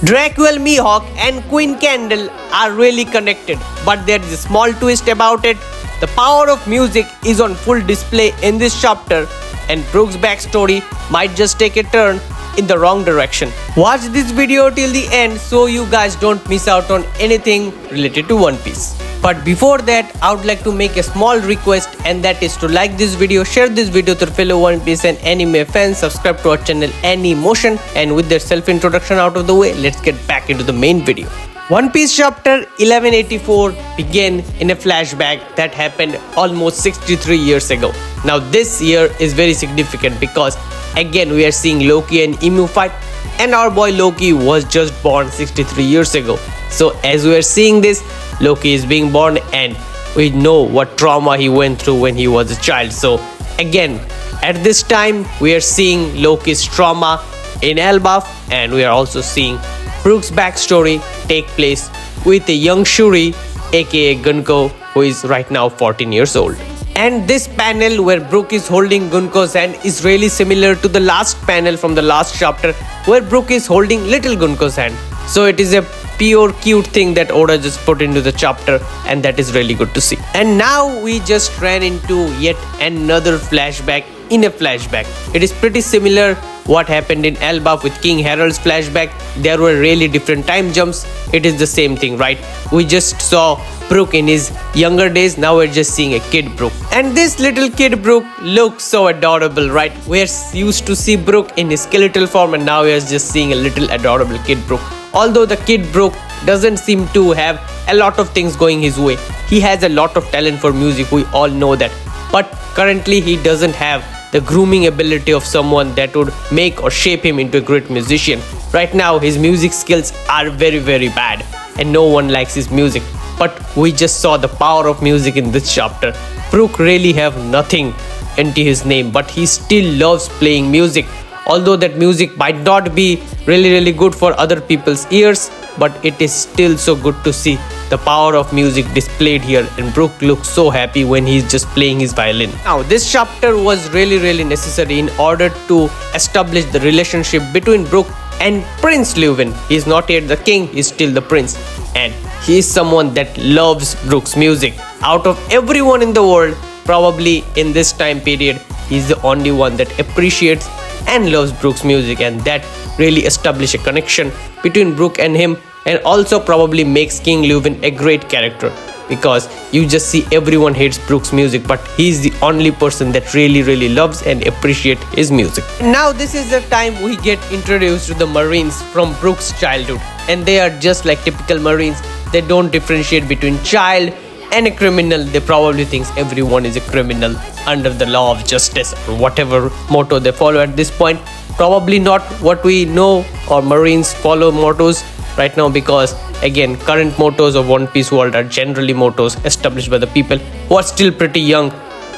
Dracule, Mihawk and Queen Candle are really connected, but there is a small twist about it. The power of music is on full display in this chapter, and Brook's backstory might just take a turn in the wrong direction. Watch this video till the end so you guys don't miss out on anything related to One Piece. But before that, I would like to make a small request, and that is to like this video, share this video to fellow One Piece and anime fans, subscribe to our channel Anymotion, and with their self-introduction out of the way, let's get back into the main video. One Piece chapter 1184 began in a flashback that happened almost 63 years ago. Now this year is very significant because again we are seeing Loki and Emu fight, and our boy Loki was just born 63 years ago. So as we are seeing this, Loki is being born and we know what trauma he went through when he was a child. So again, at this time we are seeing Loki's trauma in Elbaf, and we are also seeing Brook's backstory take place with a young Shuri aka Gunko, who is right now 14 years old. And this panel where Brook is holding Gunko's hand is really similar to the last panel from the last chapter where Brook is holding little Gunko's hand. So it is a pure cute thing that Oda just put into the chapter, and that is really good to see. And now we just ran into yet another flashback in a flashback. It is pretty similar what happened in Elbaf with King Harold's flashback. There were really different time jumps. It is the same thing, right? We just saw Brook in his younger days. Now we're just seeing a kid Brook, and this little kid Brook looks so adorable, right? We're used to see Brook in his skeletal form, and now we're just seeing a little adorable kid Brook. Although the kid Brook doesn't seem to have a lot of things going his way. He has a lot of talent for music, we all know that. But currently he doesn't have the grooming ability of someone that would make or shape him into a great musician. Right now his music skills are very bad, and no one likes his music. But we just saw the power of music in this chapter. Brook really have nothing into his name, but he still loves playing music. Although that music might not be really good for other people's ears, but it is still so good to see the power of music displayed here, and Brook looks so happy when he's just playing his violin. Now this chapter was really necessary in order to establish the relationship between Brook and Prince Leuven. He's not yet the king, he's still the prince, and he is someone that loves Brook's music. Out of everyone in the world, probably in this time period, he's the only one that appreciates and loves Brook's music, and that really established a connection between Brook and him, and also probably makes King Leuven a great character, because you just see everyone hates Brook's music, but he's the only person that really loves and appreciates his music. Now this is the time we get introduced to the Marines from Brook's childhood, and they are just like typical Marines. They don't differentiate between child and a criminal. They probably think everyone is a criminal under the law of justice, or whatever motto they follow at this point. Probably not what we know, or Marines follow mottos right now, because again current mottos of One Piece world are generally mottos established by the people who are still pretty young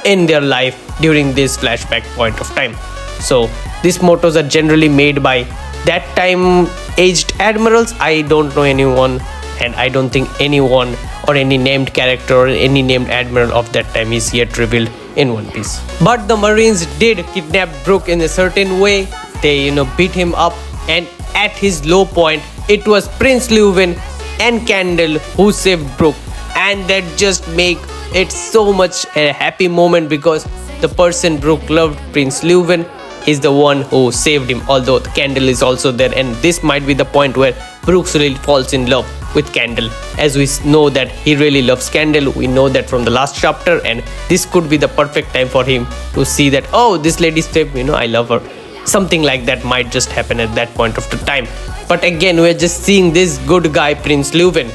in their life during this flashback point of time. So these mottos are generally made by that time aged admirals. I don't know anyone, and I don't think anyone or any named character or any named admiral of that time is yet revealed in One Piece. But the Marines did kidnap Brook in a certain way. They beat him up, and at his low point it was Prince Leuven and Candle who saved Brook, and that just make it so much a happy moment, because the person Brook loved, Prince Leuven, is the one who saved him, although the Candle is also there. And this might be the point where Brook really falls in love with Candle, as we know that he really loves Candle. We know that from the last chapter, and this could be the perfect time for him to see that, oh, this lady saved me, I love her. Something like that might just happen at that point of the time. But again, we're just seeing this good guy Prince Leuven,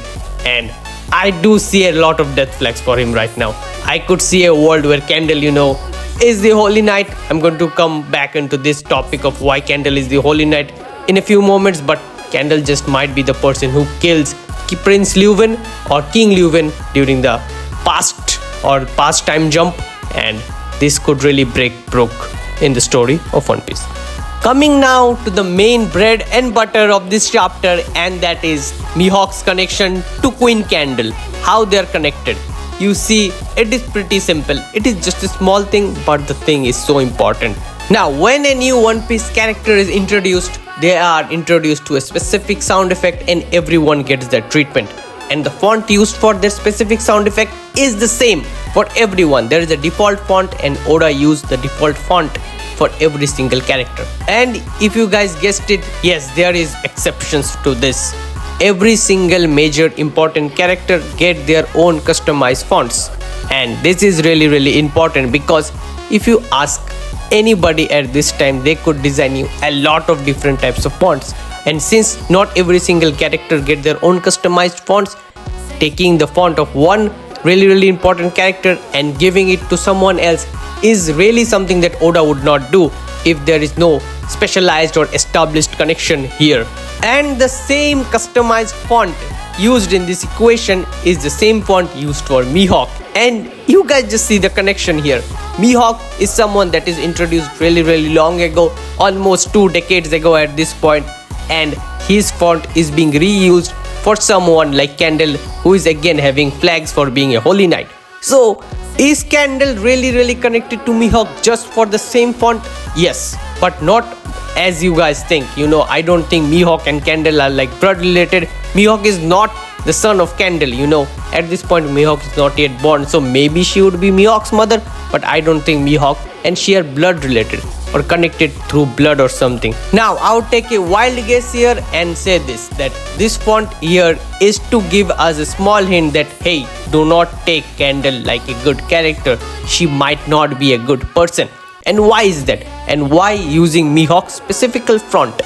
and I do see a lot of death flags for him right now. I could see a world where Candle is the Holy Knight. I'm going to come back into this topic of why Candle is the Holy Knight in a few moments, but Candle just might be the person who kills Prince Leuven or King Leuven during the past time jump, and this could really break Brook in the story of One Piece. Coming now to the main bread and butter of this chapter, and that is Mihawk's connection to Queen Candle, how they are connected. You see, it is pretty simple. It is just a small thing, but the thing is so important. Now, when a new One Piece character is introduced, they are introduced to a specific sound effect and everyone gets that treatment. And the font used for their specific sound effect is the same for everyone. There is a default font and Oda used the default font for every single character. And if you guys guessed it, yes, there is exceptions to this. Every single major important character get their own customized fonts. And this is really important because if you ask anybody at this time, they could design you a lot of different types of fonts. And since not every single character get their own customized fonts, taking the font of one really important character and giving it to someone else is really something that Oda would not do if there is no specialized or established connection here. And the same customized font used in this equation is the same font used for Mihawk. And you guys just see the connection here. Mihawk is someone that is introduced really long ago, almost 2 decades ago at this point, and his font is being reused for someone like Candle, who is again having flags for being a holy knight. So is Candle really connected to Mihawk just for the same font? Yes, but not as you guys think. I don't think Mihawk and Candle are like blood related. Mihawk is not the son of Candle, At this point, Mihawk is not yet born, so maybe she would be Mihawk's mother, but I don't think Mihawk and she are blood related or connected through blood or something. Now, I'll take a wild guess here and say that this font here is to give us a small hint that, hey, do not take Candle like a good character. She might not be a good person. And why is that? And why using Mihawk's specific font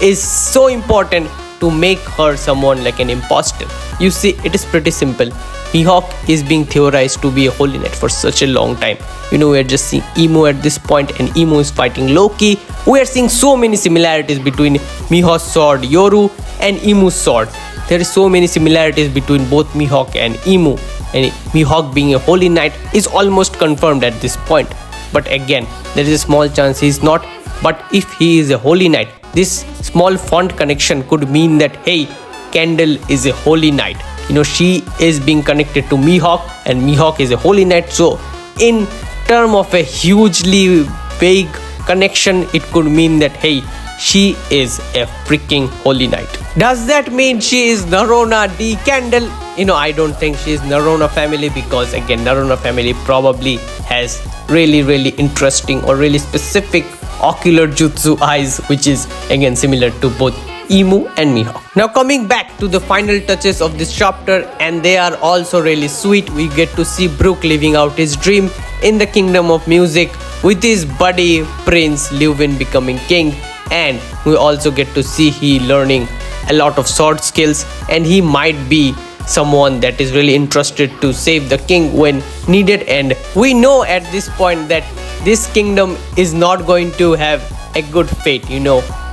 is so important to make her someone like an imposter? You see, it is pretty simple. Mihawk is being theorized to be a holy knight for such a long time. We are just seeing Emo at this point, and Emo is fighting Loki. We are seeing so many similarities between Mihawk's sword Yoru and Emu's sword. There is so many similarities between both Mihawk and Emu, and Mihawk being a holy knight is almost confirmed at this point. But again, there is a small chance he is not. But if he is a holy knight, this small font connection could mean that, hey, Candle is a holy knight. She is being connected to Mihawk and Mihawk is a holy knight. So in term of a hugely vague connection, it could mean that, hey, she is a freaking holy knight. Does that mean she is Narona D Candle? I don't think she is Narona family, because again, Narona family probably has really interesting or really specific ocular jutsu eyes, which is again similar to both Emu and Mihawk. Now coming back to the final touches of this chapter, and they are also really sweet. We get to see Brook living out his dream in the kingdom of music with his buddy Prince Leuven becoming king, and we also get to see he learning a lot of sword skills, and he might be someone that is really interested to save the king when needed. And we know at this point that this kingdom is not going to have a good fate.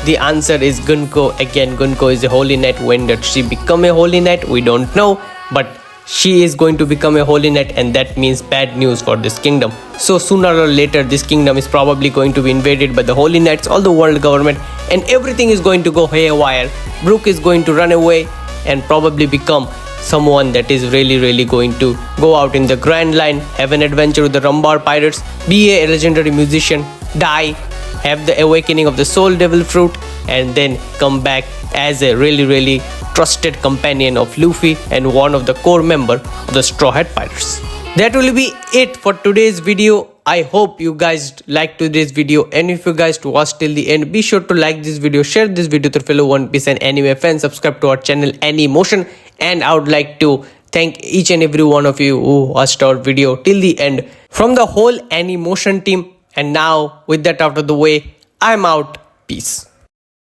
The answer is Gunko. Again, Gunko is a holy knight. When did she become a holy knight? We don't know, but she is going to become a holy knight, and that means bad news for this kingdom. So sooner or later, this kingdom is probably going to be invaded by the holy knights, all the world government, and everything is going to go haywire. Brook is going to run away and probably become someone that is really going to go out in the grand line, have an adventure with the Rumbar pirates, be a legendary musician, die, have the awakening of the soul devil fruit, and then come back as a really trusted companion of Luffy and one of the core member of the Straw Hat Pirates. That will be it for today's video. I hope you guys liked today's video, and if you guys watched till the end, be sure to like this video, share this video to fellow One Piece and anime fans, subscribe to our channel Anymotion, and I would like to thank each and every one of you who watched our video till the end from the whole Anymotion team. And now with that out of the way, I'm out. Peace.